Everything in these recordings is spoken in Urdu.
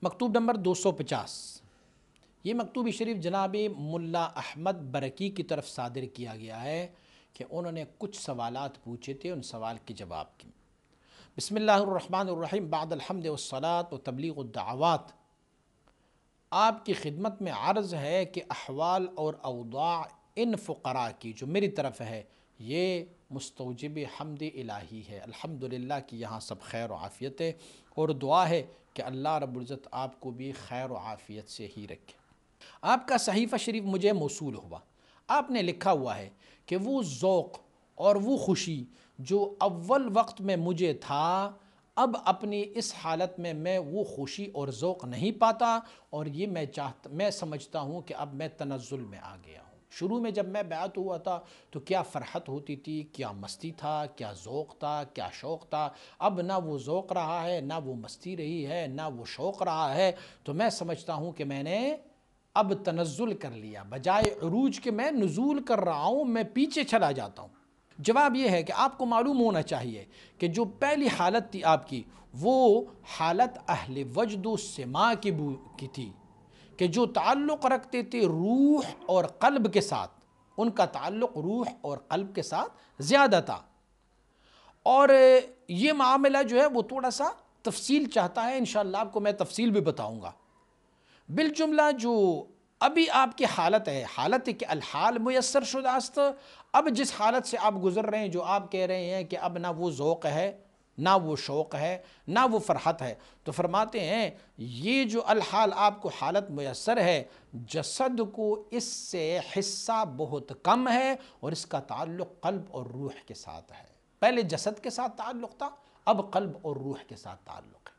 مکتوب نمبر 250۔ یہ مکتوب شریف جناب ملا احمد برکی کی طرف صادر کیا گیا ہے کہ انہوں نے کچھ سوالات پوچھے تھے، ان سوال کے جواب کی۔ بسم اللہ الرحمن الرحیم، بعد الحمد والصلاة و تبلیغ الدعوات۔ آپ کی خدمت میں عرض ہے کہ احوال اور اوضاع ان فقراء کی جو میری طرف ہے یہ مستوجب حمد الہی ہے، الحمدللہ کہ یہاں سب خیر و عافیت ہے، اور دعا ہے کہ اللہ رب العزت آپ کو بھی خیر و عافیت سے ہی رکھے۔ آپ کا صحیفہ شریف مجھے موصول ہوا، آپ نے لکھا ہوا ہے کہ وہ ذوق اور وہ خوشی جو اول وقت میں مجھے تھا، اب اپنی اس حالت میں وہ خوشی اور ذوق نہیں پاتا، اور یہ میں سمجھتا ہوں کہ اب میں تنزل میں آ گیا ہوں۔ شروع میں جب میں بیعت ہوا تھا تو کیا فرحت ہوتی تھی، کیا مستی تھا، کیا ذوق تھا، کیا شوق تھا، اب نہ وہ ذوق رہا ہے، نہ وہ مستی رہی ہے، نہ وہ شوق رہا ہے، تو میں سمجھتا ہوں کہ میں نے اب تنزل کر لیا، بجائے عروج کے میں نزول کر رہا ہوں، میں پیچھے چلا جاتا ہوں۔ جواب یہ ہے کہ آپ کو معلوم ہونا چاہیے کہ جو پہلی حالت تھی آپ کی، وہ حالت اہل وجد و سماع کی تھی، کہ جو تعلق رکھتے تھے روح اور قلب کے ساتھ، ان کا تعلق روح اور قلب کے ساتھ زیادہ تھا، اور یہ معاملہ جو ہے وہ تھوڑا سا تفصیل چاہتا ہے، انشاءاللہ آپ کو میں تفصیل بھی بتاؤں گا۔ بالجملہ جو ابھی آپ کی حالت ہے، حالت ہے کہ الحال میسر شدہ است، اب جس حالت سے آپ گزر رہے ہیں، جو آپ کہہ رہے ہیں کہ اب نہ وہ ذوق ہے، نہ وہ شوق ہے، نہ وہ فرحت ہے، تو فرماتے ہیں یہ جو الحال آپ کو حالت میسر ہے، جسد کو اس سے حصہ بہت کم ہے، اور اس کا تعلق قلب اور روح کے ساتھ ہے۔ پہلے جسد کے ساتھ تعلق تھا، اب قلب اور روح کے ساتھ تعلق ہے۔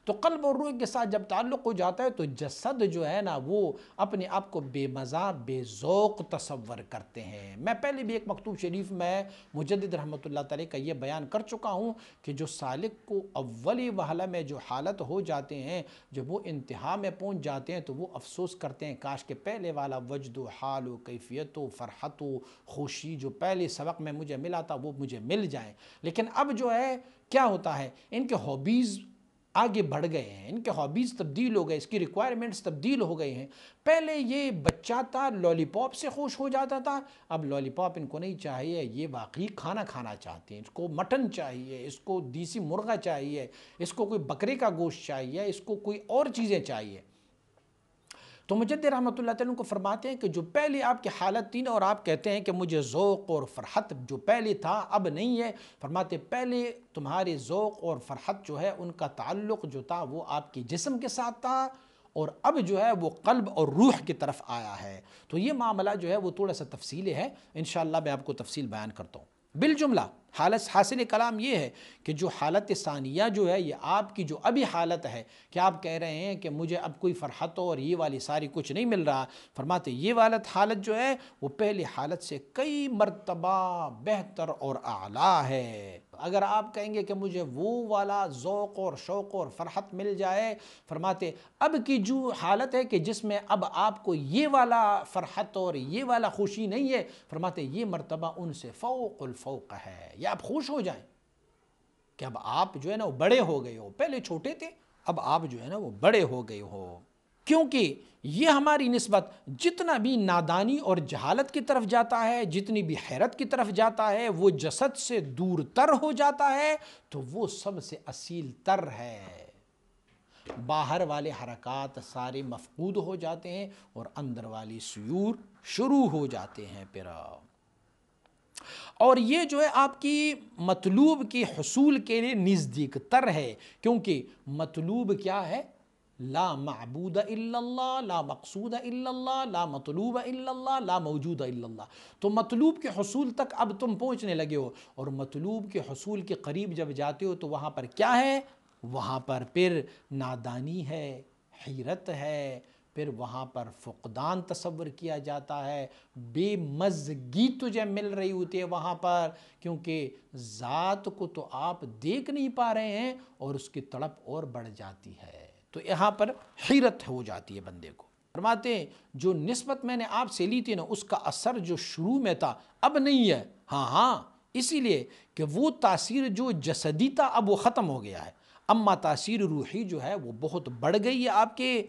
تو قلب اور روح کے ساتھ جب تعلق ہو جاتا ہے تو جسد جو ہے نا وہ اپنے آپ کو بے مزہ بے ذوق تصور کرتے ہیں۔ میں پہلے بھی ایک مکتوب شریف میں مجدد رحمۃ اللہ تعالی کا یہ بیان کر چکا ہوں کہ جو سالک کو اولی وہلہ میں جو حالت ہو جاتے ہیں، جب وہ انتہا میں پہنچ جاتے ہیں تو وہ افسوس کرتے ہیں کاش کہ پہلے والا وجد و حال و کیفیت و فرحت و خوشی جو پہلے سبق میں مجھے ملا تھا وہ مجھے مل جائیں۔ لیکن اب جو ہے کیا ہوتا ہے، ان کے ہابیز آگے بڑھ گئے ہیں، ان کے ہابیز تبدیل ہو گئے، اس کی ریکوائرمنٹس تبدیل ہو گئے ہیں۔ پہلے یہ بچہ تھا لالی پاپ سے خوش ہو جاتا تھا، اب لالی پاپ ان کو نہیں چاہیے، یہ واقعی کھانا کھانا چاہتے ہیں، اس کو مٹن چاہیے، اس کو دیسی مرغہ چاہیے، اس کو کوئی بکرے کا گوشت چاہیے، اس کو کوئی اور چیزیں چاہیے۔ تو مجدد رحمۃ اللہ تعالیٰ کو فرماتے ہیں کہ جو پہلی آپ کی حالت تھی نا، اور آپ کہتے ہیں کہ مجھے ذوق اور فرحت جو پہلے تھا اب نہیں ہے، فرماتے پہلے تمہارے ذوق اور فرحت جو ہے ان کا تعلق جو تھا وہ آپ کی جسم کے ساتھ تھا، اور اب جو ہے وہ قلب اور روح کی طرف آیا ہے۔ تو یہ معاملہ جو ہے وہ تھوڑا سا تفصیلی ہے، انشاءاللہ میں آپ کو تفصیل بیان کرتا ہوں۔ بالجملہ حاصل کلام یہ ہے کہ جو حالت ثانیہ جو ہے، یہ آپ کی جو ابھی حالت ہے کہ آپ کہہ رہے ہیں کہ مجھے اب کوئی فرحت اور یہ والی ساری کچھ نہیں مل رہا، فرماتے یہ حالت جو ہے وہ پہلی حالت سے کئی مرتبہ بہتر اور اعلیٰ ہے۔ اگر آپ کہیں گے کہ مجھے وہ والا ذوق اور شوق اور فرحت مل جائے، فرماتے اب کی جو حالت ہے کہ جس میں اب آپ کو یہ والا فرحت اور یہ والا خوشی نہیں ہے، فرماتے یہ مرتبہ ان سے فوق الفوق ہے، یا آپ خوش ہو جائیں کہ اب آپ جو ہے نا وہ بڑے ہو گئے ہو، پہلے چھوٹے تھے اب آپ جو ہے نا وہ بڑے ہو گئے ہو۔ کیونکہ یہ ہماری نسبت جتنا بھی نادانی اور جہالت کی طرف جاتا ہے، جتنی بھی حیرت کی طرف جاتا ہے، وہ جسد سے دور تر ہو جاتا ہے، تو وہ سب سے اصیل تر ہے۔ باہر والے حرکات سارے مفقود ہو جاتے ہیں اور اندر والی سیور شروع ہو جاتے ہیں پھر۔ اور یہ جو ہے آپ کی مطلوب کے حصول کے لیے نزدیک تر ہے، کیونکہ مطلوب کیا ہے؟ لا معبود الا اللہ، لا مقصود الا اللہ، لا مطلوب الا اللہ، لا موجود الا اللہ۔ تو مطلوب کے حصول تک اب تم پہنچنے لگے ہو، اور مطلوب کے حصول کے قریب جب جاتے ہو تو وہاں پر کیا ہے؟ وہاں پر پھر نادانی ہے، حیرت ہے، پھر وہاں پر فقدان تصور کیا جاتا ہے، بے مزگی تجھے مل رہی ہوتی ہے وہاں پر، کیونکہ ذات کو تو آپ دیکھ نہیں پا رہے ہیں اور اس کی تڑپ اور بڑھ جاتی ہے، تو یہاں پر حیرت ہو جاتی ہے بندے کو۔ فرماتے ہیں جو نسبت میں نے آپ سے لی تھی نا، اس کا اثر جو شروع میں تھا اب نہیں ہے۔ ہاں اسی لیے کہ وہ تاثیر جو جسدی تھا اب وہ ختم ہو گیا ہے، اما تاثیر روحی جو ہے وہ بہت بڑھ گئی ہے آپ کے،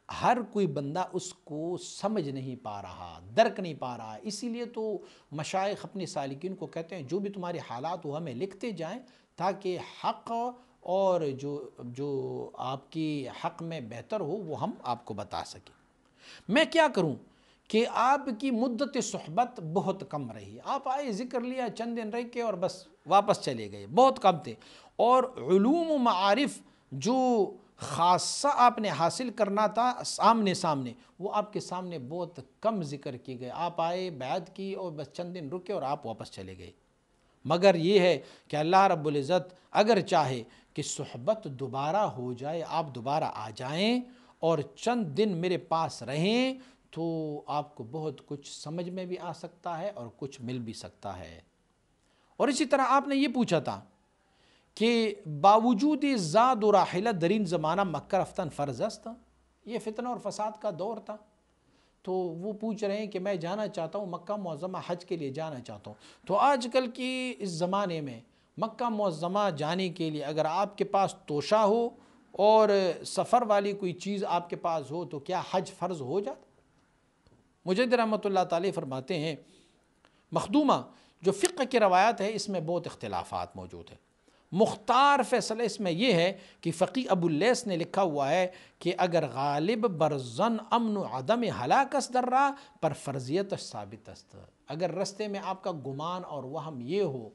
ہر کوئی بندہ اس کو سمجھ نہیں پا رہا، درک نہیں پا رہا، اسی لیے تو مشائخ اپنے سالکین کو کہتے ہیں جو بھی تمہارے حالات ہو ہمیں لکھتے جائیں تاکہ حق اور جو آپ کی حق میں بہتر ہو وہ ہم آپ کو بتا سکیں۔ میں کیا کروں کہ آپ کی مدت صحبت بہت کم رہی، آپ آئے ذکر لیا چند دن رہ کے اور بس واپس چلے گئے، بہت کم تھے، اور علوم و معارف جو خاصہ آپ نے حاصل کرنا تھا سامنے وہ آپ کے سامنے بہت کم ذکر کی گئے، آپ آئے بیعت کی اور بس چند دن رکے اور آپ واپس چلے گئے۔ مگر یہ ہے کہ اللہ رب العزت اگر چاہے کہ صحبت دوبارہ ہو جائے، آپ دوبارہ آ جائیں اور چند دن میرے پاس رہیں تو آپ کو بہت کچھ سمجھ میں بھی آ سکتا ہے اور کچھ مل بھی سکتا ہے۔ اور اسی طرح آپ نے یہ پوچھا تھا کہ باوجود زاد و راحلہ درین زمانہ مکہ رفتن فرض است، یہ فتنہ اور فساد کا دور تھا، تو وہ پوچھ رہے ہیں کہ میں جانا چاہتا ہوں مکہ معظمہ حج کے لیے جانا چاہتا ہوں، تو آج کل کی اس زمانے میں مکہ معظمہ جانے کے لیے اگر آپ کے پاس توشہ ہو اور سفر والی کوئی چیز آپ کے پاس ہو تو کیا حج فرض ہو جاتا؟ مجدد رحمۃ اللہ تعالی فرماتے ہیں مخدومہ جو فقہ کی روایات ہے اس میں بہت اختلافات موجود ہیں، مختار فیصلہ اس میں یہ ہے کہ فقی ابو اللیث نے لکھا ہوا ہے کہ اگر غالب برزن امن و عدم ہلاکت در راہ پر فرضیت ثابت است، اگر رستے میں آپ کا گمان اور وہم یہ ہو،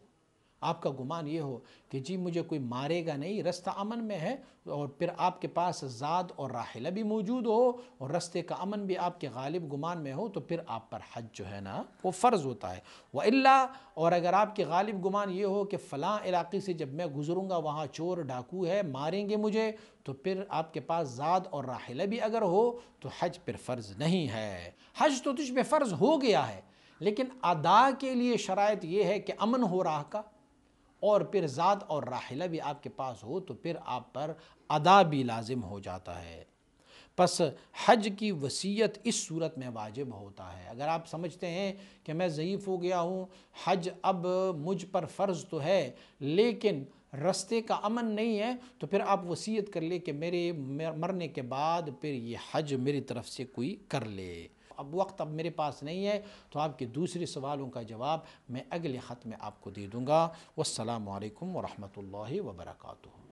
آپ کا گمان یہ ہو کہ جی مجھے کوئی مارے گا نہیں، رستہ امن میں ہے، اور پھر آپ کے پاس زاد اور راحلہ بھی موجود ہو اور رستے کا امن بھی آپ کے غالب گمان میں ہو، تو پھر آپ پر حج جو ہے نا وہ فرض ہوتا ہے۔ وَإِلَّا، اور اگر آپ کے غالب گمان یہ ہو کہ فلاں علاقے سے جب میں گزروں گا وہاں چور ڈاکو ہے ماریں گے مجھے، تو پھر آپ کے پاس زاد اور راحلہ بھی اگر ہو تو حج پھر فرض نہیں ہے۔ حج تو تجھ پہ فرض ہو گیا ہے، لیکن ادا کے لیے شرائط یہ ہے کہ امن ہو راہ کا، اور پھر زاد اور راحلہ بھی آپ کے پاس ہو تو پھر آپ پر ادا بھی لازم ہو جاتا ہے۔ پس حج کی وصیت اس صورت میں واجب ہوتا ہے۔ اگر آپ سمجھتے ہیں کہ میں ضعیف ہو گیا ہوں، حج اب مجھ پر فرض تو ہے لیکن رستے کا امن نہیں ہے، تو پھر آپ وصیت کر لیں کہ میرے مرنے کے بعد پھر یہ حج میری طرف سے کوئی کر لے۔ اب وقت میرے پاس نہیں ہے تو آپ کے دوسرے سوالوں کا جواب میں اگلے خط میں آپ کو دے دوں گا۔ والسلام علیکم ورحمۃ اللہ وبرکاتہ۔